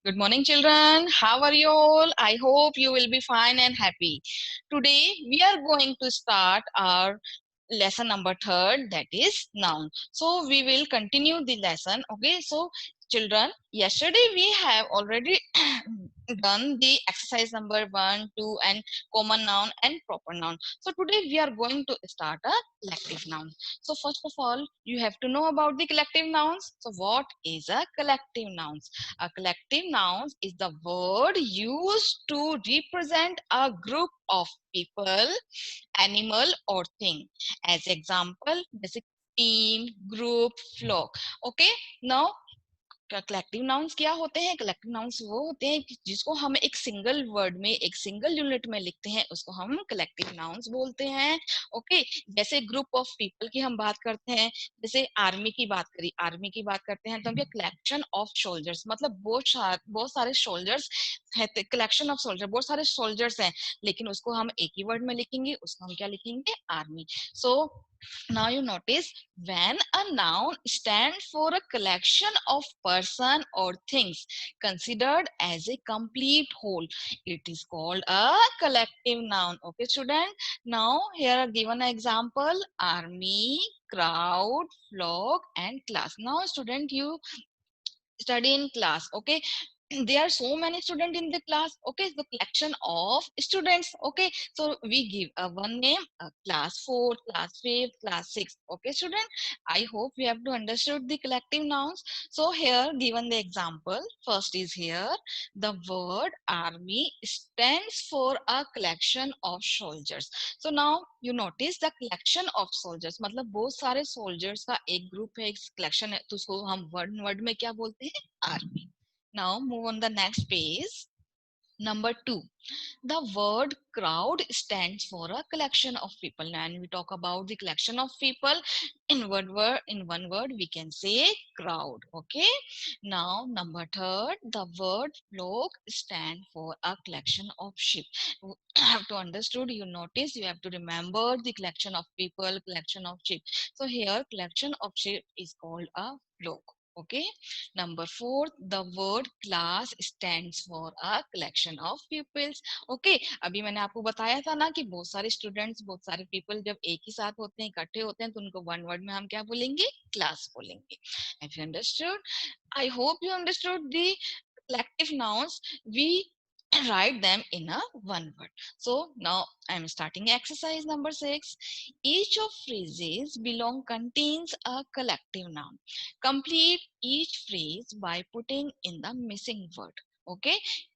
Good morning, children. How are you all? I hope you will be fine and happy. Today, we are going to start our lesson number third, that is noun. So, we will continue the lesson. Okay, so children, yesterday we have already done the exercise number 1, 2, and common noun and proper noun. So, today we are going to start a collective noun. So, first of all, you have to know about the collective nouns. So, what is a collective noun? A collective noun is the word used to represent a group of people, animal, or thing. As example, basic team, group, flock. Okay, now collective nouns क्या होते हैं? Collective nouns वो होते हैं जिसको हम एक single word में, एक सिंगल यूनिट में लिखते हैं, उसको हम कलेक्टिव नाउन्स बोलते हैं. ओके, जैसे ग्रुप ऑफ पीपल की हम बात करते हैं, जैसे आर्मी की बात करी, आर्मी की बात करते हैं तो हम क्या, कलेक्शन ऑफ सोल्जर्स, मतलब बहुत सारे सोल्जर्स है, कलेक्शन ऑफ सोल्जर, बहुत सारे सोल्जर्स हैं, लेकिन उसको हम एक ही वर्ड में लिखेंगे, उसको हम क्या लिखेंगे? Army. So now you notice, when a noun stands for a collection of person or things considered as a complete whole, it is called a collective noun. Okay, student. Now here are given an example: army, crowd, flock, and class. Now student, you study in class. Okay, there are so many students in the class. Okay, the collection of students. Okay, so we give a one name, class 4, class 5, class 6. Okay, student, I hope you have to understood the collective nouns. So here given the example, first is here, the word army stands for a collection of soldiers. So now you notice the collection of soldiers, मतलब बहुत सारे soldiers का एक group है, एक collection है, तो उसको हम word में क्या बोलते हैं? Army. Now move on the next page. Number 2, the word crowd stands for a collection of people. And we talk about the collection of people, in one word we can say crowd. Okay. Now number 3, the word flock stands for a collection of sheep. You have to understood, you notice, you have to remember the collection of people, collection of sheep. So here collection of sheep is called a flock. Okay. Number 4, the word class stands for a collection of pupils. Okay, अभी मैंने आपको बताया था ना कि बहुत सारे students, बहुत सारे पीपल जब एक ही साथ होते हैं, इकट्ठे होते हैं, तो उनको वन वर्ड में हम क्या बोलेंगे? क्लास बोलेंगे. Have you understood? I hope you understood the collective nouns. We write them in a one word. So now I'm starting exercise number 6. Each of phrases belong contains a collective noun. Complete each phrase by putting in the missing word. Okay,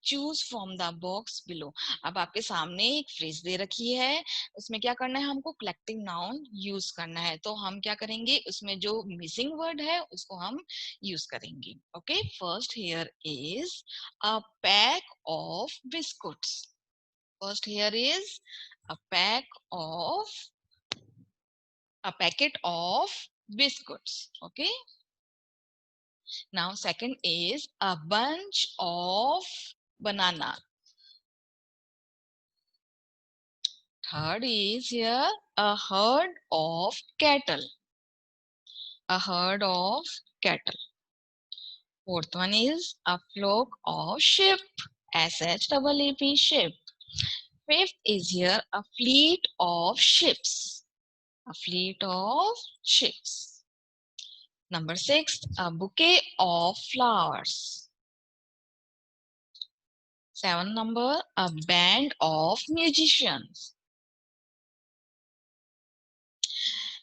choose from the box below. अब आपके सामने एक phrase दे रखी है, उसमें क्या करना है? हमको कलेक्टिव नाउन यूज करना है. तो हम क्या करेंगे? उसमें जो मिसिंग वर्ड है उसको हम यूज करेंगे. Okay, first here is a pack of biscuits. First here is a of a packet of biscuits. Okay. Now second is a bunch of banana. Third is here a herd of cattle. A herd of cattle. Fourth one is a flock of sheep. SHEEP, sheep. Fifth is here a fleet of ships. A fleet of ships. Number 6, a bouquet of flowers. 7 number, a band of musicians.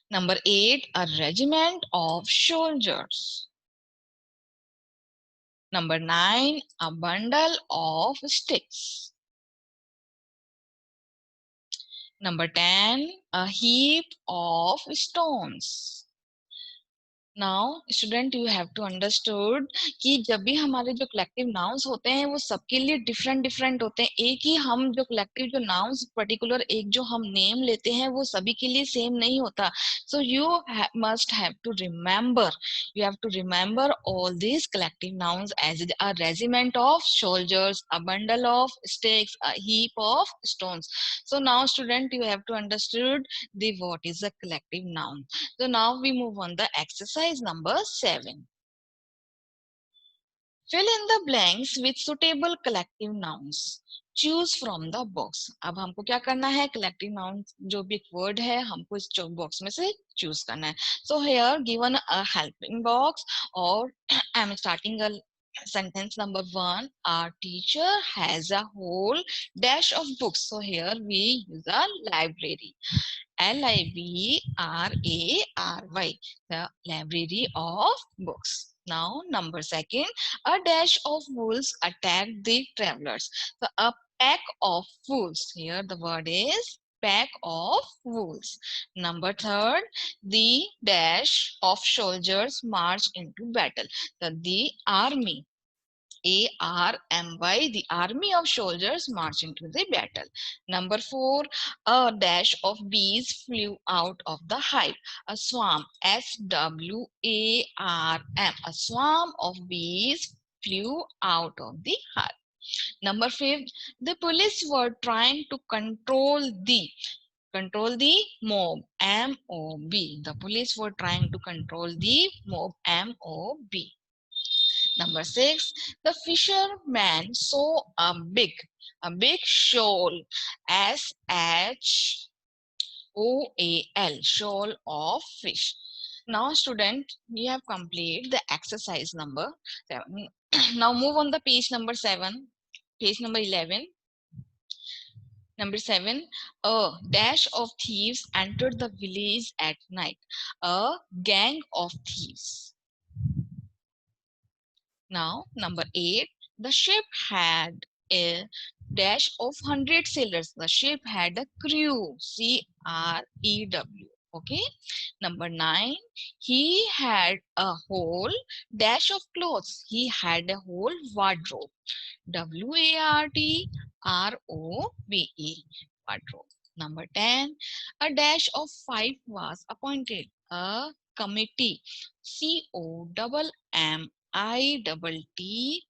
Number 8, a regiment of soldiers. Number 9, a bundle of sticks. Number 10, a heap of stones. Now student, you have to understood कि जब भी हमारे जो collective nouns होते हैं वो सबके लिए डिफरेंट डिफरेंट होते हैं. एक ही हम जो कलेक्टिव जो नाउन्स पर्टिकुलर एक जो हम नेम लेते हैं वो सभी के लिए सेम नहीं होता. So you must have to remember, you have to remember all these collective nouns as a regiment of soldiers, a bundle of sticks, a heap of stones. So now student, you have to understood the what is a collective noun. So now we move on the exercise number 7. Fill in the blanks with suitable collective nouns. Choose from the box. अब हमको क्या करना है, collective nouns जो भी एक word है हमको इस box में से choose करना है. So here given a helping box, or I'm starting a sentence number 1. Our teacher has a whole dash of books. So here we use a library. Library, the library of books. Now, number 2, a dash of wolves attacked the travelers. So, a pack of wolves. Here, the word is pack of wolves. Number 3, the dash of soldiers marched into battle. So, the army. ARMY, the army of soldiers marched into the battle. Number 4, a dash of bees flew out of the hive. A swarm, SWARM, a swarm of bees flew out of the hive. Number 5, the police were trying to control the mob, MOB. The police were trying to control the mob, MOB. Number 6, the fisherman saw a big shoal, SHOAL, shoal of fish. Now, student, we have completed the exercise number 7. Now, move on the page number 7, page number 11. Number 7, a dash of thieves entered the village at night. A gang of thieves. Now, number 8, the ship had a dash of 100 sailors. The ship had a crew, CREW. Okay. Number 9, he had a whole dash of clothes. He had a whole wardrobe. WARDROBE, wardrobe. Number 10, a dash of 5 was appointed. A committee, COMMITTEE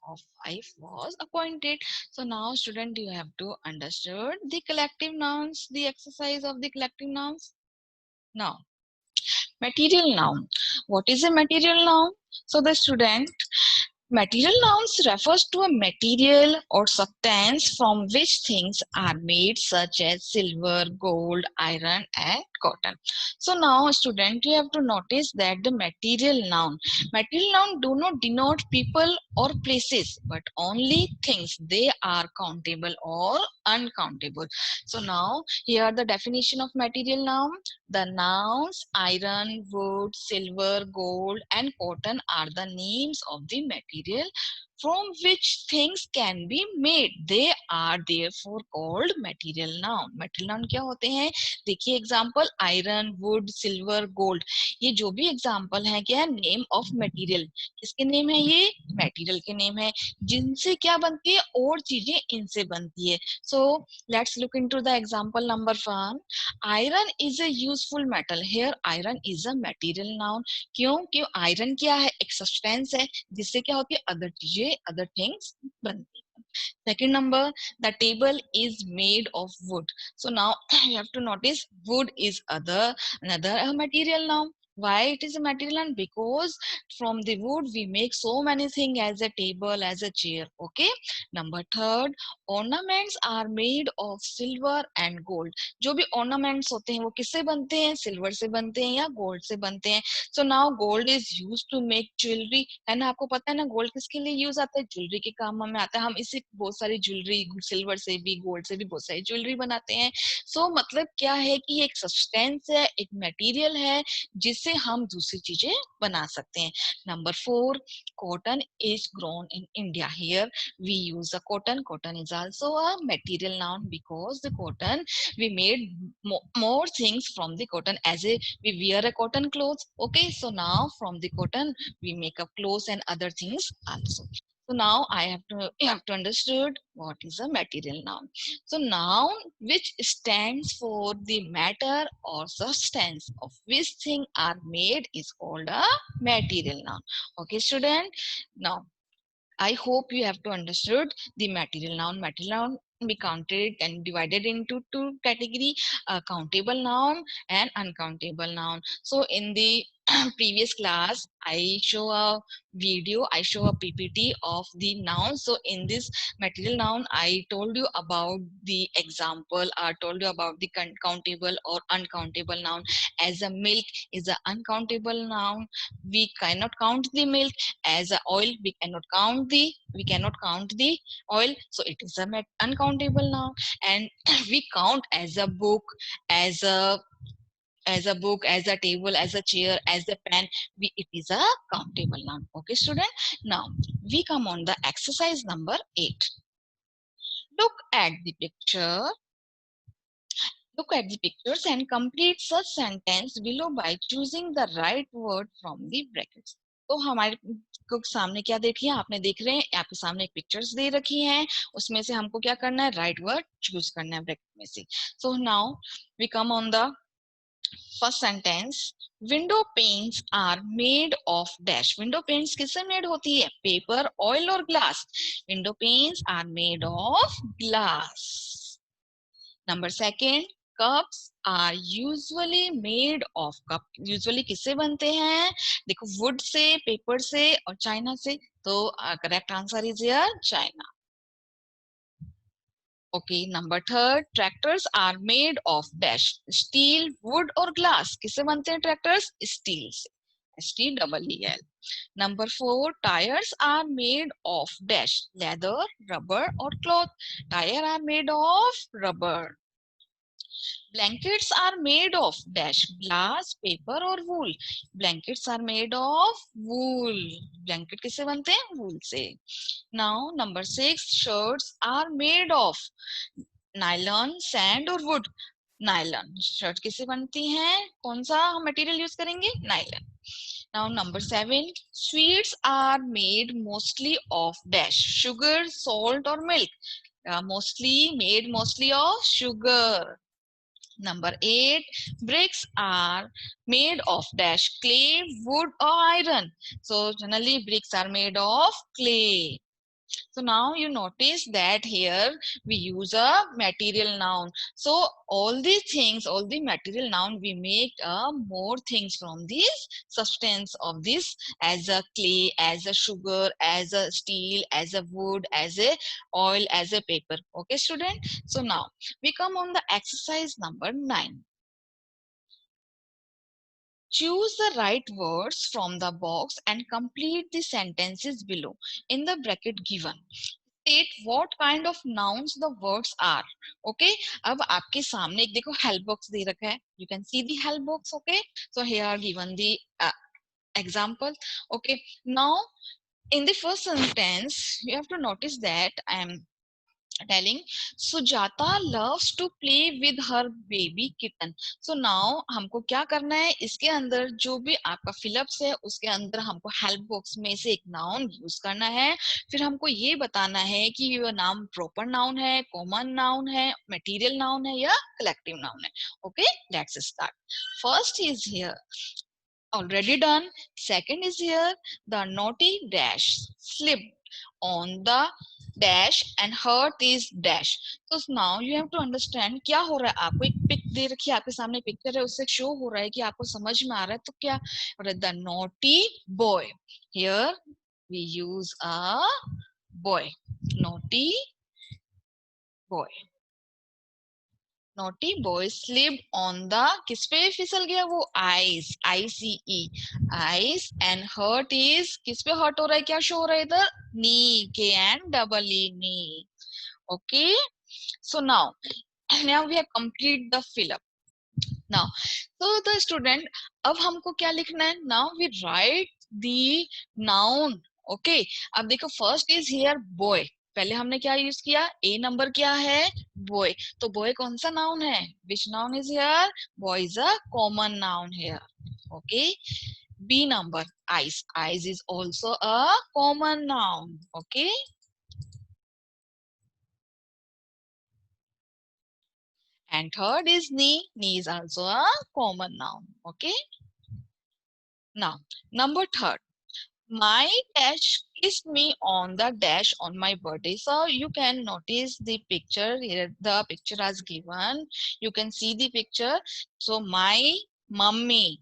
of 5 was appointed. So now, student, you have to understand the collective nouns, the exercise of the collective nouns. Now, material noun. What is a material noun? So the student, material nouns refers to a material or substance from which things are made, such as silver, gold, iron, and cotton. So now, student, you have to notice that the material noun do not denote people or places, but only things. They are countable or uncountable. So now, here the definition of material noun. The nouns iron, wood, silver, gold, and cotton are the names of the material from which things can be made. They are therefore called material noun. Material noun क्या होते हैं? देखिए example, iron, would, silver, gold, ये जो भी example है क्या है? Name of material. किसके नेम है? ये मटेरियल के नेम है, जिनसे क्या बनती है? और चीजें इनसे बनती है. So let's look into the example number 1. Iron is a useful metal. Here iron is a material noun. क्यों? क्यों? आयरन क्या है? एक सब्सटेंस है जिससे क्या होती है? अदर चीजें, अदर थिंग्स बनती है. Second number, the table is made of wood. So now you have to notice wood is another material noun. Why it is a material noun? Because from the wood we make so many things, as a table, as a chair. Okay. Number 3, ornaments are made of silver and gold. जो भी ornaments होते हैं वो किससे बनते हैं? Silver से बनते हैं या गोल्ड से बनते हैं. So now gold is used to make jewelry. है ना, आपको पता है ना गोल्ड किसके लिए यूज आता है? ज्वेलरी के काम में आता है. हम इसे बहुत सारी ज्वेलरी, सिल्वर से भी, गोल्ड से भी बहुत सारी ज्वेलरी बनाते हैं. सो मतलब क्या है कि एक सब्सटेंस है, एक मटेरियल है जिससे हम दूसरी चीजें बना सकते हैं. Number 4, cotton is grown in India. Here we use the cotton. Cotton is also a material noun because the cotton, we made more things from the cotton, as a we wear a cotton clothes. Okay, so now from the cotton we make up clothes and other things also. So now you have to understood what is a material noun. So noun which stands for the matter or substance of which thing are made is called a material noun. Okay, student. Now I hope you have to understood the material noun. Material noun be counted and divided into two category: countable noun and uncountable noun. So in the previous class I show a video, I show a PPT of the noun. So in this material noun, I told you about the example, I told you about the countable or uncountable noun. As a milk is an uncountable noun, we cannot count the milk. As a oil, we cannot count the oil, so it is a uncountable noun. And we count as a book, as a as a table, as a chair, as a pen. It is a countable noun. Okay, student. Now we come on the exercise number 8. Look at the picture. Look at the pictures and complete such sentence below by choosing the right word from the brackets. तो हमारे को सामने क्या देखिए, आपने देख रहे हैं आपके सामने एक पिक्चर्स दे रखी हैं, उसमें से हमको क्या करना है, राइट वर्ड चूज करना है ब्रैकेट में से. So now we come on the first sentence. Window panes are made of dash. Window panes किससे मेड होती है, पेपर, ऑयल और glass. Window panes are made of glass. Number second, cups are usually made of. Cup usually किससे बनते हैं, देखो would say, paper से और चाइना से. तो correct answer is here China. Okay, number third, tractors are made of dash. Steel, wood और glass. किससे बनते हैं ट्रैक्टर्स, स्टील से. STEEL. Number four, tyres are made of dash. Leather, rubber और cloth. Tyre are made of rubber. Blankets are made of dash. Glass, paper और wool. Blankets are made of wool. Blanket किससे बनते हैं, wool से. Now number 6, shirts are made of nylon, sand और wood. Nylon. Shirt किससे बनती हैं, कौन सा हम मटेरियल यूज करेंगे, nylon. Now number 7, sweets are made mostly of dash. Sugar, salt or milk. Mostly of sugar. Number 8, bricks are made of dash. Clay, wood or iron. So generally bricks are made of clay. So now you notice that here we use a material noun. So all these things, all the material noun, we make more things from this substance of this, as a clay, as a sugar, as a steel, as a wood, as a oil, as a paper. Okay, student. So now we come on the exercise number 9. Choose the right words from the box and complete the sentences below in the bracket given. State what kind of nouns the words are. Okay, अब आपके सामने एक देखो help box दे रखा है. You can see the help box. Okay, so here are given the example. Okay, now in the first sentence you have to notice that I am telling Sujata loves to play with her baby kitten. So now हमको क्या करना है, इसके अंदर जो भी आपका fill-ups है उसके अंदर हमको हेल्प बॉक्स में से एक नाउन यूज करना है. फिर हमको ये बताना है कि ये नाम प्रॉपर नाउन है, कॉमन नाउन है, मटेरियल नाउन है या कलेक्टिव नाउन है. Okay, let's start. First is here, already done. Second is here, the naughty dash slipped on the dash and hurt is dash. So now you have to understand क्या हो रहा है. आपको एक pick दे रखी है, आपके सामने पिक्चर है, उससे शो हो रहा है कि आपको समझ में आ रहा है. तो क्या, the naughty boy. Here we use a boy. Naughty boy. Naughty boy slipped on the, किस पे फिसल गया वो, ice. ICE, ice. And hurt is, किस पे hurt हो रहा है, क्या शो हो रहा है इधर, knee. KNEE, knee. Okay, so now we have complete the fill up. Now so the student, अब हमको क्या लिखना है, now we write the noun. Okay, अब देखो first is here boy. पहले हमने क्या यूज किया, ए नंबर क्या है, boy. तो boy कौन सा नाउन है, which noun is here, boy is a common noun here. Okay, B number, ice. Ice is also a common noun. Okay, and third is knee. Knee is also a common noun. Okay, now number third, my dash kissed me on the dash on my birthday. So you can notice the picture here, the picture as given. You can see the picture. So my mummy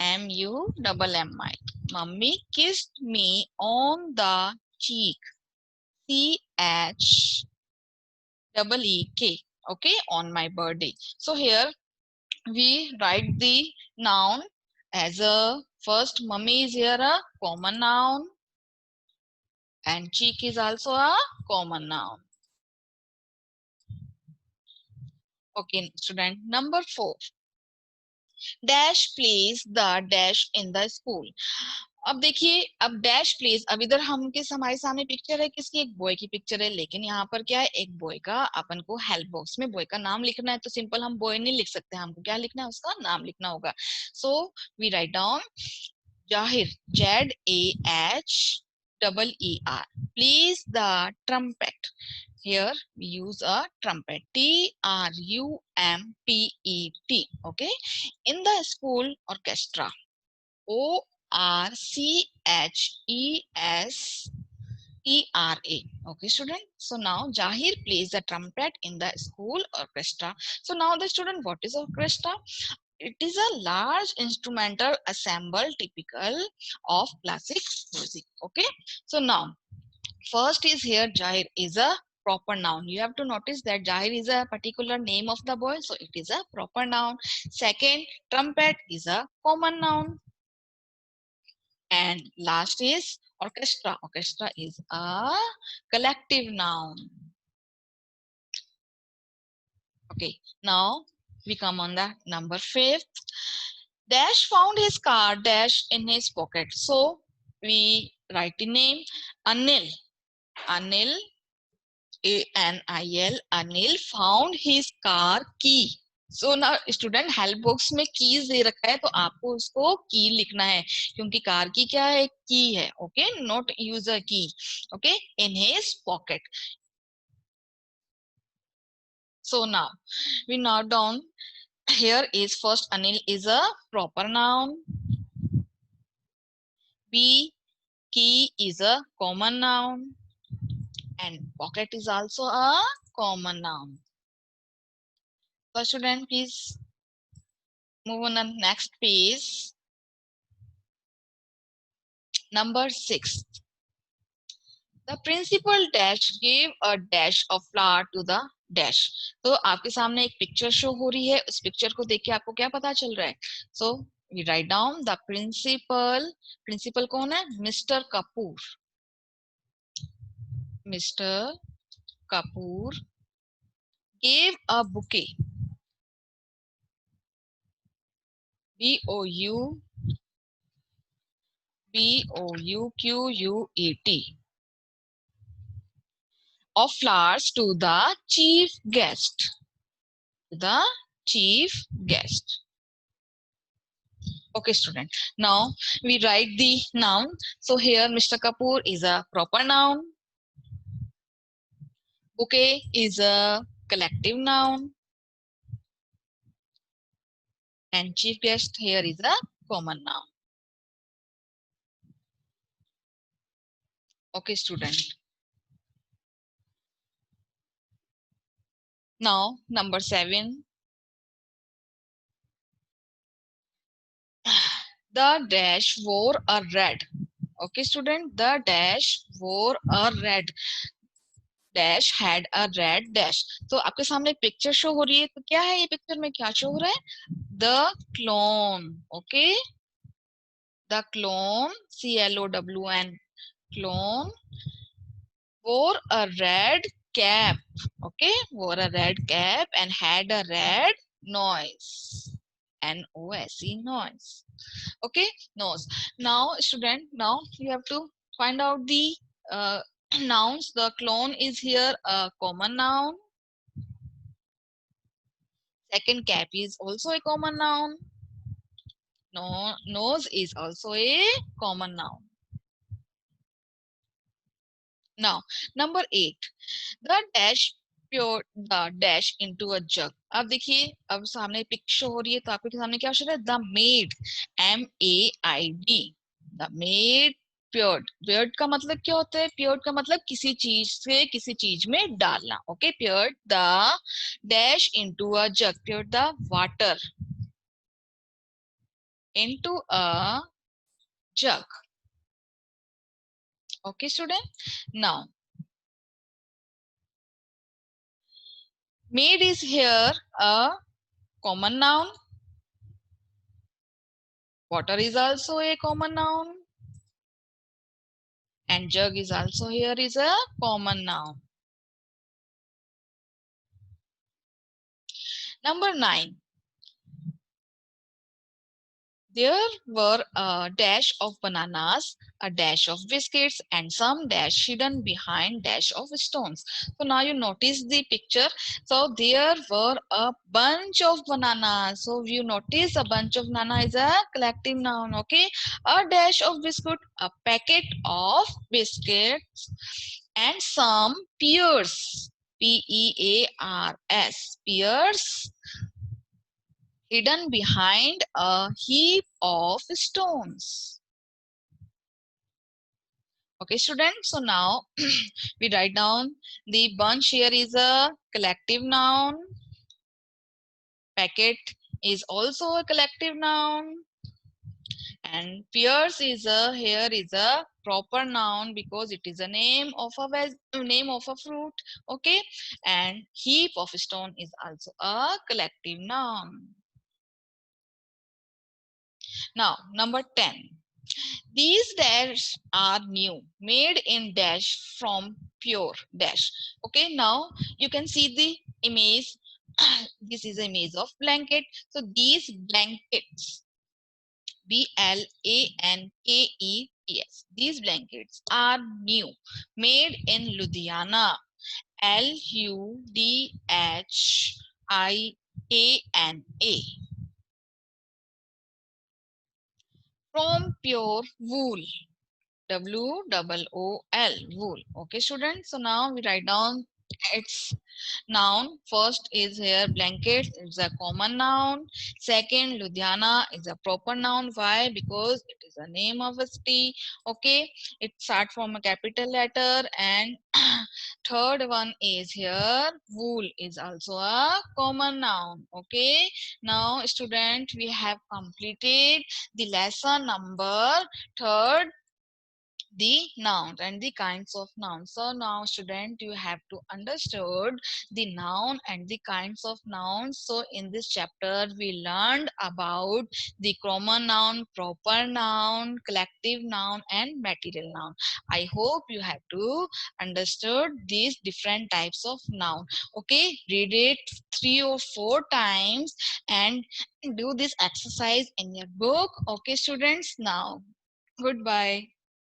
MUMMI. Mummy kissed me on the cheek. CHEEK. Okay, on my birthday. So here we write the noun as a first. Mummy is here a common noun, and cheek is also a common noun. Okay, student. Number 4. Dash plays the dash in the school. अब देखिए, अब dash place, अब इधर हम किस हमारे सामने picture है किसकी, एक बॉय की पिक्चर है, लेकिन यहाँ पर क्या है, एक बॉय का अपन को हेल्प बॉक्स में बॉय का नाम लिखना है, तो सिंपल हम बॉय नहीं लिख सकते, हमको क्या लिखना है, उसका नाम लिखना होगा. So we write down Jahir, ZAHEER, plays the trumpet. Here we use a trumpet, TRUMPET. Okay, in the school orchestra, ORCHESTRA. Okay, student. So now Jahir plays the trumpet in the school orchestra. So now the student, what is orchestra? It is a large instrumental ensemble typical of classic music. Okay. So now, first is here Jahir is a proper noun. You have to notice that Jahir is a particular name of the boy, so it is a proper noun. Second, trumpet is a common noun. And last is orchestra. Orchestra is a collective noun. Okay, now we come on the number 5. Dash found his car dash in his pocket. So we write the name Anil. Anil, ANIL. Anil found his car key. सो ना student help box में keys दे रखा है, तो आपको उसको की लिखना है, क्योंकि कार की क्या है, की है. ओके, नॉट यूजर की. Okay, in his pocket. So now we note down here is first Anil is a proper noun. B, key is a common noun, and pocket is also a common noun. So student, please move on the next page. Number 6. The principal dash gave a dash of flour to the dash. तो आपके सामने एक picture show हो रही है, उस picture को देख के आपको क्या पता चल रहा है? So we write down the principal. Principal कौन है? Mr. Kapoor. Mr. Kapoor gave a bouquet. BOUQUET of flowers to the chief guest. The chief guest. Okay, student. Now we write the noun. So here Mr. Kapoor is a proper noun. Bouquet is a collective noun. And chief guest here is a common noun. Okay, student. Now number 7. The dash wore a red. Okay, student. The dash wore a red. Dash had a red dash. तो आपके सामने एक picture show हो रही है, तो क्या है ये पिक्चर में, क्या शो हो रहा है? The clone. Okay, the clone, CLOWN, clone wore a red cap. Okay, wore a red cap and had a red nose. NOSE, noise. Okay, nose. Now student, now you have to find out the nouns. The clone is here a common noun. Second, cap is also a common noun. No, nose is also a common noun. Now, number 8. The dash poured the dash into a jug. अब देखिए, अब सामने picture हो रही है, तो आपके सामने क्या अक्षर है? The maid, MAID. The maid poured. Poured का मतलब क्या होता है? Poured का मतलब किसी चीज से किसी चीज में डालना. Okay, poured the dash into a jug. Poured the water into a jug. Okay, student. Now, made is here a common noun. Water is also a common noun. And jug is also here is a common noun. Number 9. There were a dash of bananas, a dash of biscuits, and some dash hidden behind dash of stones. So now you notice the picture. So there were a bunch of bananas. So you notice a bunch of banana is a collective noun. Okay, a dash of biscuit, a packet of biscuits, and some pears. Pears. Pears hidden behind a heap of stones. Okay, students. So now we write down the bunch here is a collective noun. Packet is also a collective noun. And pears is a here is a proper noun because it is a name of a fruit. Okay, and heap of stone is also a collective noun. Now number 10. These dash are new, made in dash from pure dash. Okay, now you can see the image. This is an image of blanket. So these blankets, Blankets, these blankets are new, made in Ludhiana, Ludhiana, from pure wool. WOOL, wool. Okay, students. So now we write down its noun. First is here blankets is a common noun. Second, Ludhiana is a proper noun. Why? Because it is a name of a city. Okay, it starts from a capital letter. And third one is here wool is also a common noun. Okay, now student, we have completed the lesson number third, the nouns and the kinds of nouns. So now student, you have to understood the noun and the kinds of nouns. So in this chapter we learned about the common noun, proper noun, collective noun, and material noun. I hope you have to understood these different types of noun. Okay, read it 3 or 4 times and do this exercise in your book. Okay, students, now goodbye.